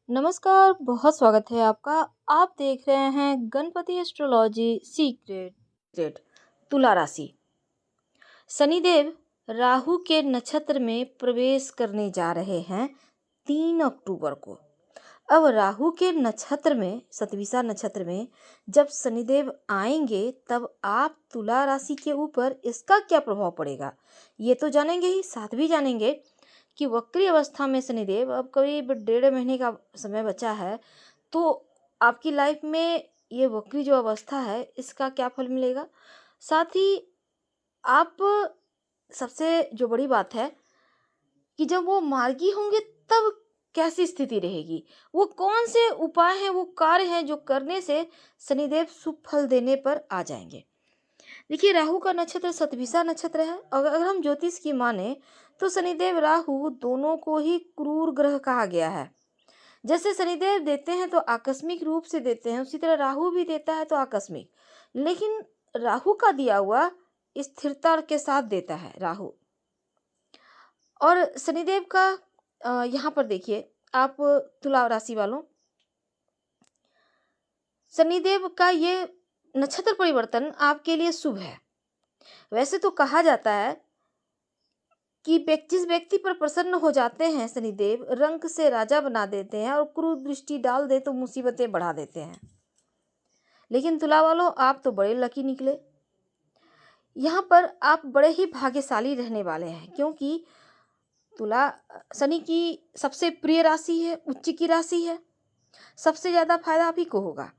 नमस्कार, बहुत स्वागत है आपका। आप देख रहे हैं गणपति एस्ट्रोलॉजी सीक्रेट। तुला राशि। शनिदेव राहु के नक्षत्र में प्रवेश करने जा रहे हैं 3 अक्टूबर को। अब राहु के नक्षत्र में, सतभिषा नक्षत्र में जब शनिदेव आएंगे तब आप तुला राशि के ऊपर इसका क्या प्रभाव पड़ेगा ये तो जानेंगे ही, साथ भी जानेंगे कि वक्री अवस्था में शनिदेव, अब करीब 1.5 महीने का समय बचा है, तो आपकी लाइफ में ये वक्री जो अवस्था है इसका क्या फल मिलेगा। साथ ही आप, सबसे जो बड़ी बात है कि जब वो मार्गी होंगे तब कैसी स्थिति रहेगी, वो कौन से उपाय हैं, वो कार्य हैं जो करने से शनिदेव शुभ फल देने पर आ जाएंगे। देखिए, राहु का नक्षत्र शतभिषा नक्षत्र है। अगर हम ज्योतिष की माने तो शनिदेव राहु दोनों को ही क्रूर ग्रह कहा गया है। जैसे शनिदेव देते हैं तो आकस्मिक रूप से देते हैं, उसी तरह राहु भी देता है तो आकस्मिक, लेकिन राहु का दिया हुआ स्थिरता के साथ देता है राहु। और शनिदेव का यहाँ पर देखिए आप, तुला राशि वालों, शनिदेव का ये नक्षत्र परिवर्तन आपके लिए शुभ है। वैसे तो कहा जाता है कि जिस व्यक्ति पर प्रसन्न हो जाते हैं शनिदेव, रंक से राजा बना देते हैं, और क्रूर दृष्टि डाल दे तो मुसीबतें बढ़ा देते हैं। लेकिन तुला वालों, आप तो बड़े लकी निकले। यहाँ पर आप बड़े ही भाग्यशाली रहने वाले हैं, क्योंकि तुला शनि की सबसे प्रिय राशि है, उच्च की राशि है। सबसे ज़्यादा फायदा आप ही को होगा,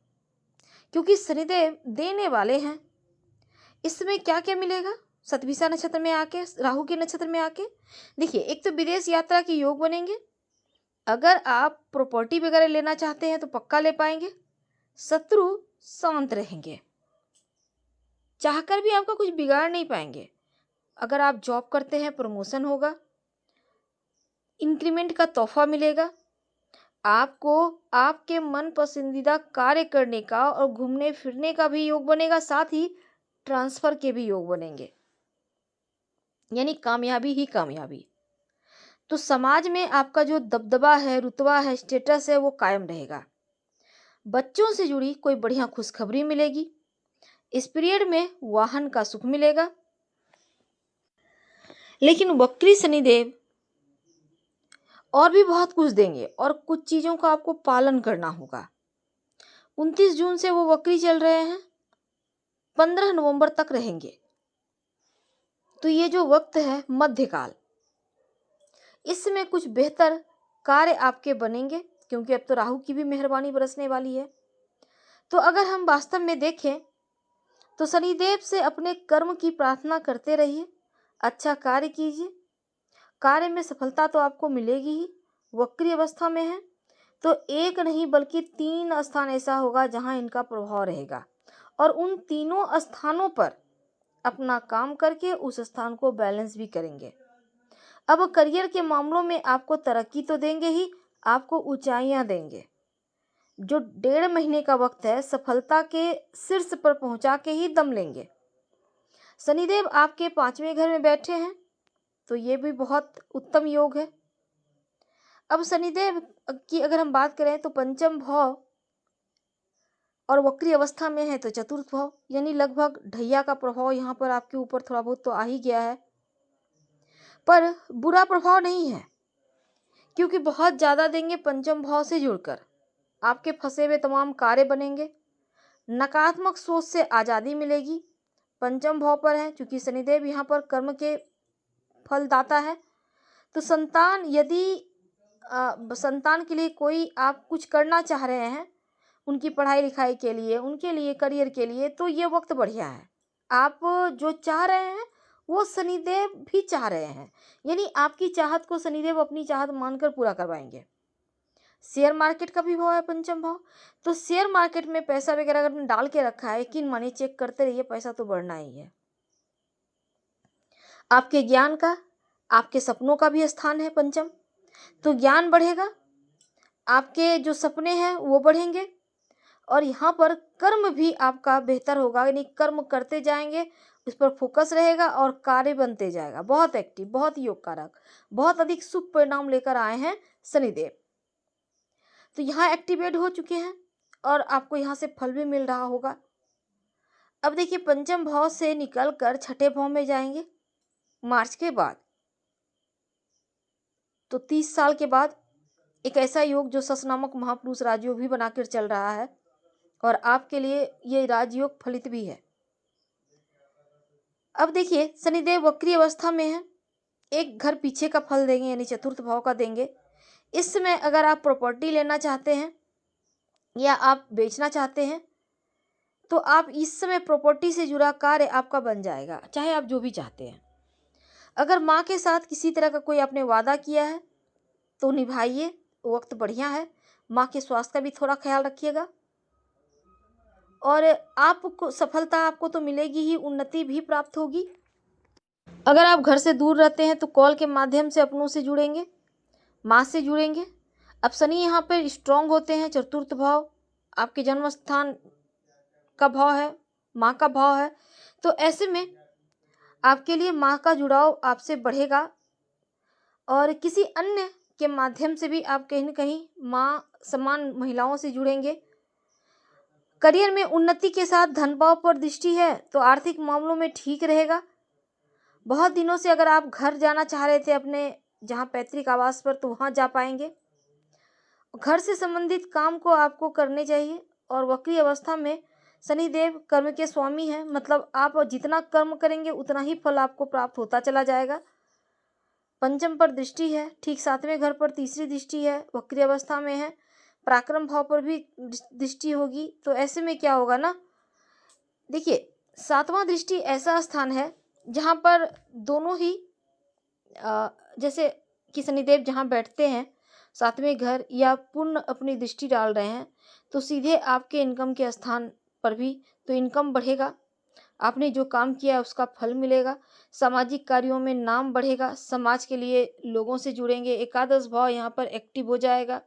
क्योंकि शनिदेव देने वाले हैं। इसमें क्या क्या मिलेगा शतभिषा नक्षत्र में आके, राहु के नक्षत्र में आके? देखिए, एक तो विदेश यात्रा के योग बनेंगे। अगर आप प्रॉपर्टी वगैरह लेना चाहते हैं तो पक्का ले पाएंगे। शत्रु शांत रहेंगे, चाहकर भी आपका कुछ बिगाड़ नहीं पाएंगे। अगर आप जॉब करते हैं, प्रमोशन होगा, इंक्रीमेंट का तोहफा मिलेगा। आपको आपके मन पसंदीदा कार्य करने का और घूमने फिरने का भी योग बनेगा, साथ ही ट्रांसफर के भी योग बनेंगे, यानी कामयाबी ही कामयाबी। तो समाज में आपका जो दबदबा है, रुतबा है, स्टेटस है, वो कायम रहेगा। बच्चों से जुड़ी कोई बढ़िया खुशखबरी मिलेगी। इस पीरियड में वाहन का सुख मिलेगा। लेकिन वक्री शनिदेव और भी बहुत कुछ देंगे, और कुछ चीजों का आपको पालन करना होगा। 29 जून से वो वक्री चल रहे हैं, 15 नवंबर तक रहेंगे। तो ये जो वक्त है मध्यकाल, इसमें कुछ बेहतर कार्य आपके बनेंगे, क्योंकि अब तो राहु की भी मेहरबानी बरसने वाली है। तो अगर हम वास्तव में देखें तो शनिदेव से अपने कर्म की प्रार्थना करते रहिए, अच्छा कार्य कीजिए। कार्य में सफलता तो आपको मिलेगी ही। वक्री अवस्था में है तो एक नहीं बल्कि 3 स्थान ऐसा होगा जहां इनका प्रभाव रहेगा, और उन तीनों स्थानों पर अपना काम करके उस स्थान को बैलेंस भी करेंगे। अब करियर के मामलों में आपको तरक्की तो देंगे ही, आपको ऊंचाइयां देंगे। जो 1.5 महीने का वक्त है, सफलता के शीर्ष पर पहुंचा के ही दम लेंगे। शनिदेव आपके 5वें घर में बैठे हैं, तो ये भी बहुत उत्तम योग है। अब शनिदेव की अगर हम बात करें तो पंचम भाव, और वक्री अवस्था में है तो चतुर्थ भाव, यानी लगभग ढैया का प्रभाव यहाँ पर आपके ऊपर थोड़ा बहुत तो आ ही गया है। पर बुरा प्रभाव नहीं है, क्योंकि बहुत ज्यादा देंगे पंचम भाव से जुड़कर। आपके फंसे हुए तमाम कार्य बनेंगे। नकारात्मक सोच से आजादी मिलेगी। पंचम भाव पर है, क्योंकि शनिदेव यहाँ पर कर्म के फलदाता है। तो संतान, यदि संतान के लिए कोई आप कुछ करना चाह रहे हैं, उनकी पढ़ाई लिखाई के लिए, उनके लिए, करियर के लिए, तो ये वक्त बढ़िया है। आप जो चाह रहे हैं वो शनिदेव भी चाह रहे हैं, यानी आपकी चाहत को शनिदेव अपनी चाहत मानकर पूरा करवाएंगे। शेयर मार्केट का भी भाव है पंचम भाव, तो शेयर मार्केट में पैसा वगैरह अगर डाल के रखा है, यकीन मानिए चेक करते रहिए, पैसा तो बढ़ना ही है। आपके ज्ञान का, आपके सपनों का भी स्थान है पंचम, तो ज्ञान बढ़ेगा, आपके जो सपने हैं वो बढ़ेंगे, और यहाँ पर कर्म भी आपका बेहतर होगा, यानी कर्म करते जाएंगे, उस पर फोकस रहेगा और कार्य बनते जाएगा। बहुत एक्टिव, बहुत योग कारक, बहुत अधिक शुभ परिणाम लेकर आए हैं शनिदेव। तो यहाँ एक्टिवेट हो चुके हैं और आपको यहाँ से फल भी मिल रहा होगा। अब देखिए पंचम भाव से निकल कर छठे भाव में जाएंगे मार्च के बाद। तो 30 साल के बाद एक ऐसा योग जो सस नामक महापुरुष राजयोग भी बनाकर चल रहा है और आपके लिए ये राजयोग फलित भी है। अब देखिए शनिदेव वक्री अवस्था में है, एक घर पीछे का फल देंगे यानी चतुर्थ भाव का देंगे। इस समय अगर आप प्रॉपर्टी लेना चाहते हैं या आप बेचना चाहते हैं तो आप इस समय प्रॉपर्टी से जुड़ा कार्य आपका बन जाएगा, चाहे आप जो भी चाहते हैं। अगर माँ के साथ किसी तरह का कोई आपने वादा किया है तो निभाइए, वक्त बढ़िया है। माँ के स्वास्थ्य का भी थोड़ा ख्याल रखिएगा और आपको सफलता आपको तो मिलेगी ही, उन्नति भी प्राप्त होगी। अगर आप घर से दूर रहते हैं तो कॉल के माध्यम से अपनों से जुड़ेंगे, माँ से जुड़ेंगे। अब शनि यहाँ पर स्ट्रांग होते हैं, चतुर्थ भाव आपके जन्म स्थान का भाव है, माँ का भाव है। तो ऐसे में आपके लिए माँ का जुड़ाव आपसे बढ़ेगा और किसी अन्य के माध्यम से भी आप कहीं न कहीं माँ समान महिलाओं से जुड़ेंगे। करियर में उन्नति के साथ धन भाव पर दृष्टि है तो आर्थिक मामलों में ठीक रहेगा। बहुत दिनों से अगर आप घर जाना चाह रहे थे अपने जहाँ पैतृक आवास पर तो वहाँ जा पाएंगे। घर से संबंधित काम को आपको करने चाहिए और वक्री अवस्था में शनिदेव कर्म के स्वामी हैं, मतलब आप जितना कर्म करेंगे उतना ही फल आपको प्राप्त होता चला जाएगा। पंचम पर दृष्टि है, ठीक 7वें घर पर तीसरी दृष्टि है, वक्री अवस्था में है, पराक्रम भाव पर भी दृष्टि होगी। तो ऐसे में क्या होगा ना, देखिए 7वां दृष्टि ऐसा स्थान है जहाँ पर दोनों ही जैसे कि शनिदेव जहाँ बैठते हैं 7वें घर या पूर्ण अपनी दृष्टि डाल रहे हैं तो सीधे आपके इनकम के स्थान पर भी तो इनकम बढ़ेगा, आपने जो काम किया उसका फल मिलेगा, सामाजिक कार्यों में नाम बढ़ेगा, समाज के लिए लोगों से जुड़ेंगे। एकादश भाव यहाँ पर एक्टिव हो जाएगा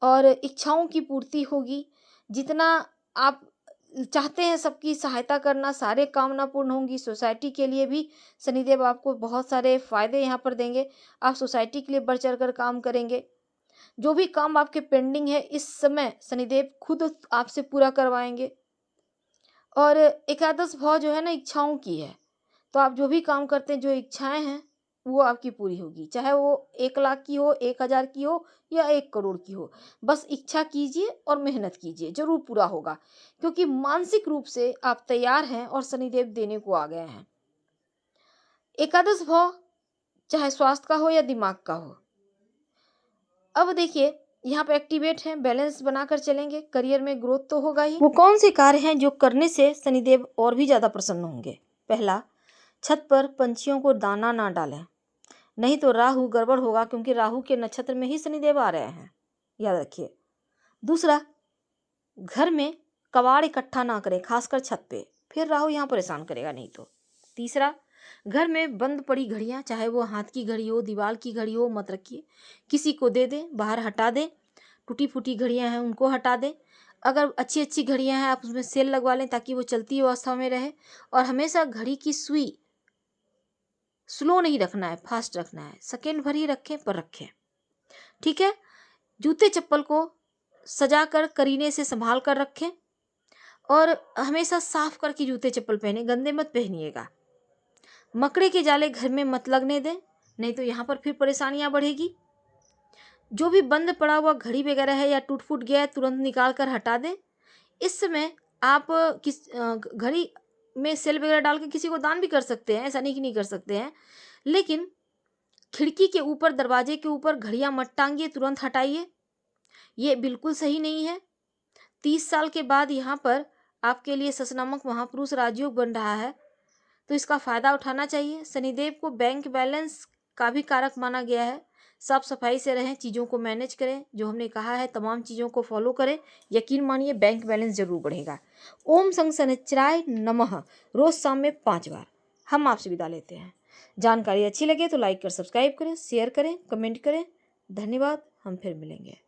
और इच्छाओं की पूर्ति होगी। जितना आप चाहते हैं सबकी सहायता करना, सारे कामना पूर्ण होंगी। सोसाइटी के लिए भी शनिदेव आपको बहुत सारे फायदे यहाँ पर देंगे, आप सोसाइटी के लिए बढ़ चढ़ कर काम करेंगे। जो भी काम आपके पेंडिंग है इस समय शनिदेव खुद आपसे पूरा करवाएंगे। और एकादश भाव जो है ना इच्छाओं की है, तो आप जो भी काम करते हैं जो इच्छाएं हैं वो आपकी पूरी होगी, चाहे वो 1 लाख की हो, 1000 की हो या 1 करोड़ की हो। बस इच्छा कीजिए और मेहनत कीजिए, जरूर पूरा होगा, क्योंकि मानसिक रूप से आप तैयार हैं और शनिदेव देने को आ गए हैं। एकादश भाव चाहे स्वास्थ्य का हो या दिमाग का हो। अब देखिए यहाँ पे एक्टिवेट है, बैलेंस बनाकर चलेंगे, करियर में ग्रोथ तो होगा ही। वो कौन से कार्य हैं जो करने से शनिदेव और भी ज्यादा प्रसन्न होंगे? पहला, छत पर पंछियों को दाना ना डालें, नहीं तो राहु गड़बड़ होगा, क्योंकि राहु के नक्षत्र में ही शनिदेव आ रहे हैं, याद रखिए। दूसरा, घर में कबाड़ इकट्ठा ना करें, खासकर छत पे, फिर राहु यहाँ परेशान करेगा नहीं तो। तीसरा, घर में बंद पड़ी घड़ियां, चाहे वो हाथ की घड़ी हो, दीवार की घड़ी हो, मत रखिए, किसी को दे दें, बाहर हटा दें। टूटी फूटी घड़ियां हैं उनको हटा दें। अगर अच्छी अच्छी घड़ियां हैं आप उसमें सेल लगवा लें ताकि वो चलती अवस्था में रहे। और हमेशा घड़ी की सुई स्लो नहीं रखना है, फास्ट रखना है, सेकेंड भर ही रखें पर रखें, ठीक है। जूते चप्पल को सजा कर करीने से संभाल कर रखें और हमेशा साफ करके जूते चप्पल पहने, गंदे मत पहनिएगा। मकड़े के जाले घर में मत लगने दें, नहीं तो यहाँ पर फिर परेशानियां बढ़ेगी। जो भी बंद पड़ा हुआ घड़ी वगैरह है या टूट फूट गया है तुरंत निकाल कर हटा दें। इस समय आप किस घड़ी में सेल वगैरह डाल के किसी को दान भी कर सकते हैं, ऐसा नहीं कि नहीं कर सकते हैं, लेकिन खिड़की के ऊपर, दरवाजे के ऊपर घड़ियां मत टांगिए, तुरंत हटाइए, ये बिल्कुल सही नहीं है। 30 साल के बाद यहाँ पर आपके लिए सस नामक महापुरुष राजयोग बन रहा है तो इसका फायदा उठाना चाहिए। शनिदेव को बैंक बैलेंस का भी कारक माना गया है। साफ सफाई से रहें, चीज़ों को मैनेज करें, जो हमने कहा है तमाम चीज़ों को फॉलो करें, यकीन मानिए बैंक बैलेंस जरूर बढ़ेगा। ओम संग शनिश्चराय नमः रोज शाम में 5 बार। हम आपसे विदा लेते हैं। जानकारी अच्छी लगे तो लाइक कर सब्सक्राइब करें, शेयर करें, कमेंट करें। धन्यवाद, हम फिर मिलेंगे।